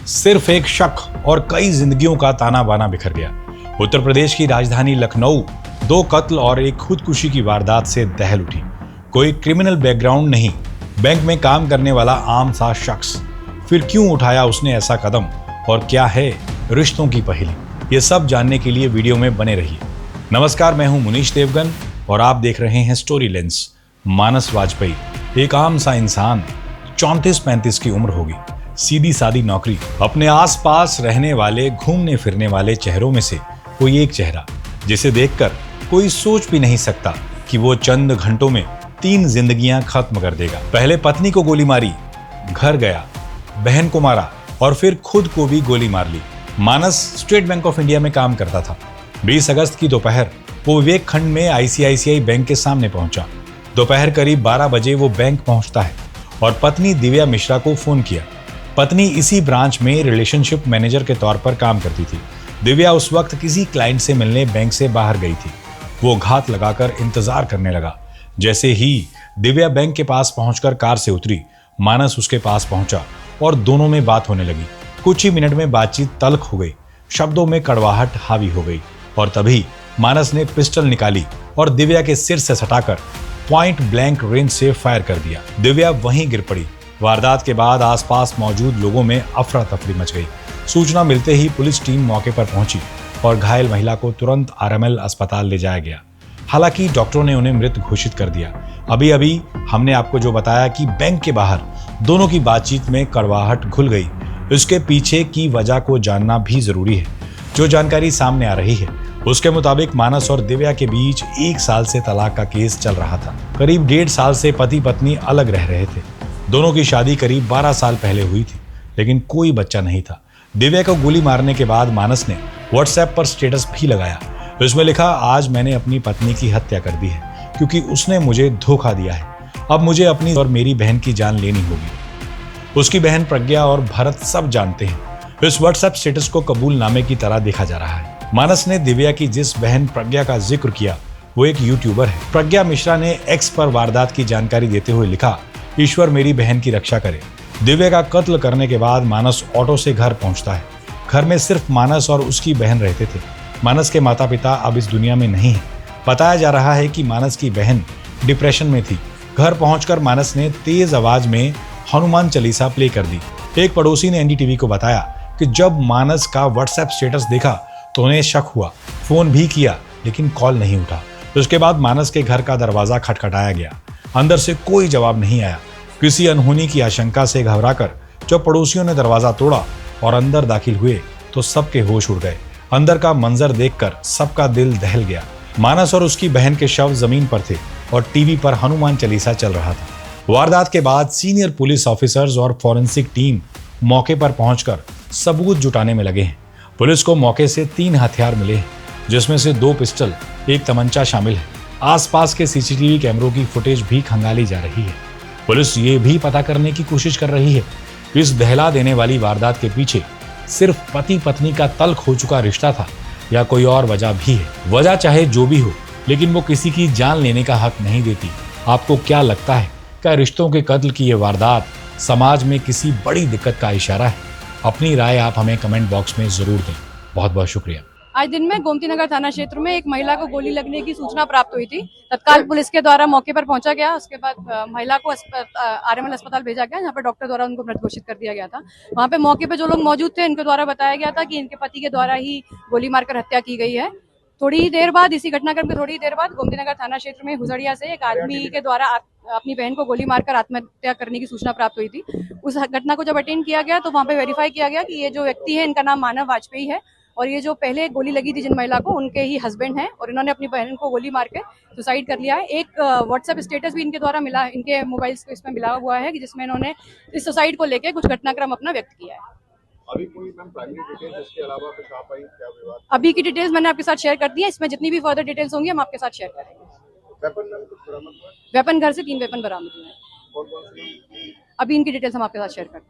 सिर्फ एक शक और कई जिंदगियों का ताना बाना बिखर गया। उत्तर प्रदेश की राजधानी लखनऊ 2 कत्ल और एक खुदकुशी की वारदात से दहल उठी। कोई क्रिमिनल बैकग्राउंड नहीं, बैंक में काम करने वाला आम सा शख्स। फिर क्यों उठाया उसने ऐसा कदम और क्या है रिश्तों की पहेली, ये सब जानने के लिए वीडियो में बने रहिए। नमस्कार, मैं हूं मुनीश देवगन और आप देख रहे हैं स्टोरी लेंस। मानस वाजपेयी एक आम सा इंसान, 34-35 की उम्र होगी, सीधी सादी नौकरी, अपने आसपास रहने वाले घूमने फिरने वाले चेहरों में से कोई एक चेहरा जिसे देखकर कोई सोच भी नहीं सकता कि वो चंद घंटों में 3 जिंदगियां खत्म कर देगा। पहले पत्नी को गोली मारी, घर गया, बहन को मारा और फिर खुद को भी गोली मार ली। मानस स्टेट बैंक ऑफ इंडिया में काम करता था। 20 अगस्त की दोपहर वो विवेक खंड में ICICI बैंक के सामने पहुंचा। दोपहर करीब 12 बजे वो बैंक पहुंचता है और पत्नी दिव्या मिश्रा को फोन किया। पत्नी इसी ब्रांच में रिलेशनशिप मैनेजर के तौर पर काम करती थी। दिव्या उस वक्त किसी क्लाइंट से मिलने बैंक से बाहर गई थी। वो घात लगाकर इंतजार करने लगा। जैसे ही दिव्या बैंक के पास पहुंचकर कार से उतरी, मानस उसके पास पहुंचा और दोनों में बात होने लगी। कुछ ही मिनट में बातचीत तल्ख हो गई, शब्दों में कड़वाहट हावी हो गई और तभी मानस ने पिस्टल निकाली और दिव्या के सिर से सटाकर पॉइंट ब्लैंक रेंज से फायर कर दिया। दिव्या वहीं गिर पड़ी। वारदात के बाद आसपास मौजूद लोगों में अफरा तफरी मच गई। सूचना मिलते ही पुलिस टीम मौके पर पहुंची और घायल महिला को तुरंत RML अस्पताल ले जाया गया। हालांकि डॉक्टरों ने उन्हें मृत घोषित कर दिया। अभी अभी हमने आपको जो बताया कि बैंक के बाहर दोनों की बातचीत में कड़वाहट घुल गई, इसके पीछे की वजह को जानना भी जरूरी है। जो जानकारी सामने आ रही है उसके मुताबिक मानस और दिव्या के बीच 1 साल से तलाक का केस चल रहा था। करीब 1.5 साल से पति पत्नी अलग रह रहे थे। दोनों की शादी करीब 12 साल पहले हुई थी, लेकिन कोई बच्चा नहीं था। दिव्या को गोली मारने के बाद मानस ने WhatsApp पर स्टेटस भी लगाया। इसमें लिखा, आज मैंने अपनी पत्नी की हत्या कर दी है क्योंकि उसने मुझे धोखा दिया है। अब मुझे अपनी और मेरी बहन की जान लेनी होगी। उसकी बहन प्रज्ञा और भरत सब जानते हैं। इस WhatsApp स्टेटस को कबूलनामे की तरह देखा जा रहा है। मानस ने दिव्या की जिस बहन प्रज्ञा का जिक्र किया वो एक यूट्यूबर है। प्रज्ञा मिश्रा ने X पर वारदात की जानकारी देते हुए लिखा, ईश्वर मेरी बहन की रक्षा करे। दिव्या का कत्ल करने के बाद मानस ऑटो से घर पहुंचता है। घर में सिर्फ मानस और उसकी बहन रहते थे। मानस के माता पिता अब इस दुनिया में नहीं है। बताया जा रहा है कि मानस की बहन डिप्रेशन में थी। घर पहुंचकर मानस ने तेज आवाज में हनुमान चालीसा प्ले कर दी। एक पड़ोसी ने NDTV को बताया कि जब मानस का WhatsApp स्टेटस देखा तो उन्हें शक हुआ। फोन भी किया लेकिन कॉल नहीं उठा। उसके बाद मानस के घर का दरवाजा खटखटाया गया। अंदर से कोई जवाब नहीं आया। किसी अनहोनी की आशंका से घबराकर जब पड़ोसियों ने दरवाजा तोड़ा और अंदर दाखिल हुए तो सबके होश उड़ गए। अंदर का मंजर देखकर सबका दिल दहल गया। मानस और उसकी बहन के शव जमीन पर थे और टीवी पर हनुमान चालीसा चल रहा था। वारदात के बाद सीनियर पुलिस ऑफिसर्स और फॉरेंसिक टीम मौके पर पहुंचकर सबूत जुटाने में लगे हैं। पुलिस को मौके से 3 हथियार मिले हैं, जिसमें से 2 पिस्टल, 1 तमंचा शामिल है। आसपास के CCTV कैमरों की फुटेज भी खंगाली जा रही है। पुलिस ये भी पता करने की कोशिश कर रही है कि इस दहला देने वाली वारदात के पीछे सिर्फ पति पत्नी का तल्ख हो चुका रिश्ता था या कोई और वजह भी है। वजह चाहे जो भी हो, लेकिन वो किसी की जान लेने का हक नहीं देती। आपको क्या लगता है, क्या रिश्तों के कत्ल की ये वारदात समाज में किसी बड़ी दिक्कत का इशारा है? अपनी राय आप हमें कमेंट बॉक्स में जरूर दें। बहुत बहुत शुक्रिया। आज दिन में गोमती नगर थाना क्षेत्र में एक महिला को गोली लगने की सूचना प्राप्त हुई थी। तत्काल पुलिस के द्वारा मौके पर पहुंचा गया। उसके बाद महिला को RML अस्पताल भेजा गया, जहां पर डॉक्टर द्वारा उनको मृत घोषित कर दिया गया था। वहां पे मौके पे जो लोग मौजूद थे, इनके द्वारा बताया गया था कि इनके पति के द्वारा ही गोली मारकर हत्या की गई है। थोड़ी ही देर बाद, इसी घटनाक्रम के थोड़ी ही देर बाद गोमती नगर थाना क्षेत्र में हुजड़िया से एक आदमी के द्वारा अपनी बहन को गोली मारकर आत्महत्या करने की सूचना प्राप्त हुई थी। उस घटना को जब अटेंड किया गया तो वहां पे वेरीफाई किया गया कि ये जो व्यक्ति है, इनका नाम मानव वाजपेयी है और ये जो पहले गोली लगी थी जिन महिला को, उनके ही हस्बैंड हैं और इन्होंने अपनी बहन को गोली मार के सुसाइड कर लिया है। एक WhatsApp स्टेटस भी इनके द्वारा मिला, इनके मोबाइल इसमें मिला हुआ है कि जिसमें इन्होंने इस सुसाइड को लेकर कुछ घटनाक्रम अपना व्यक्त किया है। अभी कोई मैम प्राइमरी डिटेल्स इसके अलावा कुछ आ पाई क्या विवाद? अभी की डिटेल्स मैंने आपके साथ शेयर कर दी है। इसमें जितनी भी फर्दर डिटेल्स होंगी हम आपके साथ शेयर करेंगे। वेपन मैम कुछ बरामद हुआ? वेपन घर से 3 वेपन बरामद हुए हैं। कौन कौन से? अभी इनकी डिटेल्स हम आपके साथ शेयर करते हैं।